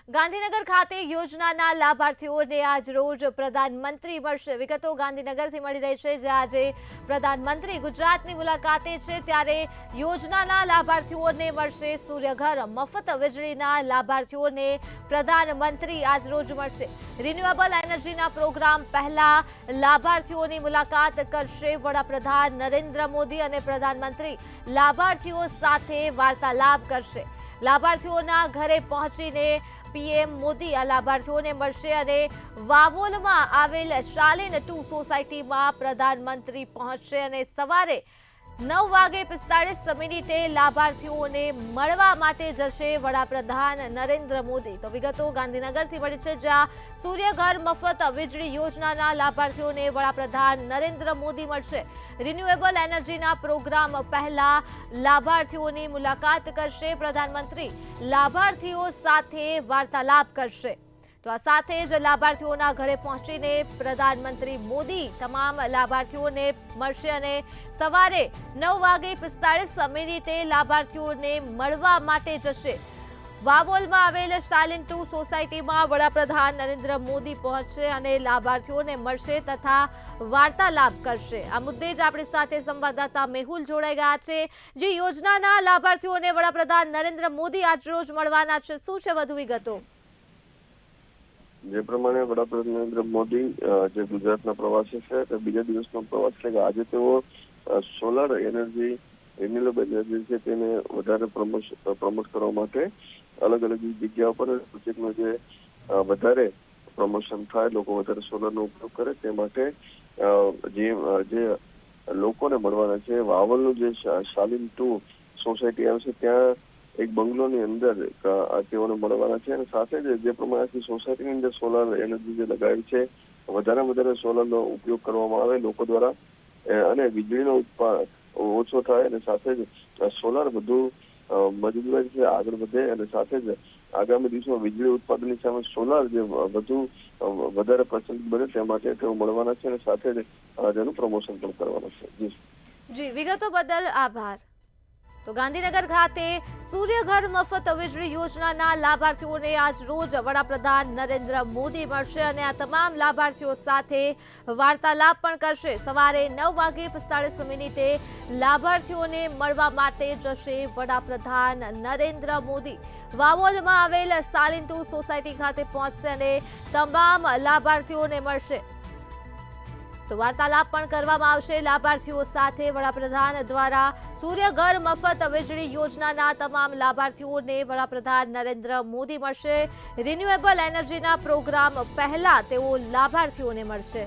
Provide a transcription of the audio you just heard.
ગાંધીનગર ખાતે યોજનાના લાભાર્થીઓને આજ રોજ પ્રધાનમંત્રી મળશે। વિગતો ગાંધીનગરથી મળી રહી છે, જે આજે પ્રધાનમંત્રી ગુજરાતની મુલાકાતે છે, ત્યારે યોજનાના લાભાર્થીઓને મળશે સૂર્યઘર મફત વીજળીના લાભાર્થીઓને પ્રધાનમંત્રી આજ રોજ મળશે। રિન્યુએબલ એનર્જીના પ્રોગ્રામ પહેલા લાભાર્થીઓની મુલાકાત કરશે વડાપ્રધાન નરેન્દ્ર મોદી અને પ્રધાનમંત્રી લાભાર્થીઓ સાથે વાર્તાલાપ કરશે। લાભાર્થીઓના ઘરે પહોંચીને પીએમ મોદી આ લાભાર્થીઓને મળશે અને વાવોલમાં આવેલ શાલિન 2 સોસાયટીમાં પ્રધાનમંત્રી પહોંચશે અને સવારે 9:45 લાભાર્થીઓને મળવા માટે જશે વડાપ્રધાન નરેન્દ્ર મોદી। તો વિગતો ગાંધીનગરથી મળી છે, જ્યાં સૂર્યઘર મફત વીજળી યોજનાના લાભાર્થીઓને વડાપ્રધાન નરેન્દ્ર મોદી મળશે। રિન્યુએબલ એનર્જીના પ્રોગ્રામ પહેલા લાભાર્થીઓની મુલાકાત કરશે પ્રધાનમંત્રી, લાભાર્થીઓ સાથે વાર્તાલાપ કરશે। તો આ સાથે જ લાભાર્થીઓના ઘરે પહોંચીને પ્રધાનમંત્રી મોદી તમામ લાભાર્થીઓને મળશે અને સવારે 9:45 લાભાર્થીઓને મળવા માટે જશે। વાવોલમાં આવેલ શાલિન 2 સોસાયટીમાં વડાપ્રધાન નરેન્દ્ર મોદી પહોંચશે અને લાભાર્થીઓને મળશે તથા વાર્તાલાપ કરશે। આ મુદ્દે જ આપણી સાથે સંવાદદાતા મેહુલ જોડાઈ ગયા છે। જે યોજનાના લાભાર્થીઓને વડાપ્રધાન નરેન્દ્ર મોદી આજ રોજ મળવાના છે, શું છે વધુ વિગતો? જે પ્રમાણે વડાપ્રધાન નરેન્દ્ર મોદી જે ગુજરાતના પ્રવાસે છે તે બીજા દિવસનો પ્રવાસ છે કે આજે તેઓ સોલાર એનર્જી, રિન્યુએબલ એનર્જી છે તેને વધારે પ્રમોટ કરવા માટે અલગ અલગ જગ્યાઓ પર પ્રોજેક્ટનું જે વધારે પ્રમોશન થાય, લોકો વધારે સોલારનો ઉપયોગ કરે તે માટે જે લોકોને મળવાના છે, વાવલનું જે શાલિન 2 સોસાયટી આવશે ત્યાં એક બંગલોની અંદર તેઓને મળવાના છે અને સાથે જ જે પ્રમાણે સોસાયટીની અંદર સોલાર એનર્જી જે લગાવી છે વધારે સોલારનો ઉપયોગ કરવામાં આવે લોકો દ્વારા અને વીજળીનો ઉત્પાદન ઓછો થાય અને સાથે જ સોલાર વધુ મજબૂત છે, આગળ વધે અને સાથે જ આગામી દિવસોમાં વીજળી ઉત્પાદનની સામે સોલાર જે વધારે પ્રચલિત બને તે માટે તેઓ મળવાના છે અને સાથે જ તેનું પ્રમોશન પણ કરવાના છે। જી, વિગતો બદલ આભાર। તો ગાંધીનગર ખાતે સૂર્યઘર મફત વીજળી યોજનાના લાભાર્થીઓને આજ રોજ વડાપ્રધાન નરેન્દ્ર મોદી મળશે અને આ તમામ લાભાર્થીઓ સાથે વાર્તાલાપ પણ કરશે। સવારે 9:45 લાભાર્થીઓને મળવા માટે જશે વડાપ્રધાન નરેન્દ્ર મોદી। વાવોલમાં આવેલ શાલિન 2 સોસાયટી ખાતે પહોંચશે અને તમામ લાભાર્થીઓને મળશે। તો વાર્તાલાપ પણ કરવામાં આવશે લાભાર્થીઓ સાથે। વડાપ્રધાન દ્વારા સૂર્યઘર મફત વીજળી યોજનાના તમામ લાભાર્થીઓને વડાપ્રધાન નરેન્દ્ર મોદી મળશે। રિન્યુએબલ એનર્જીના પ્રોગ્રામ પહેલા તેઓ લાભાર્થીઓને મળશે।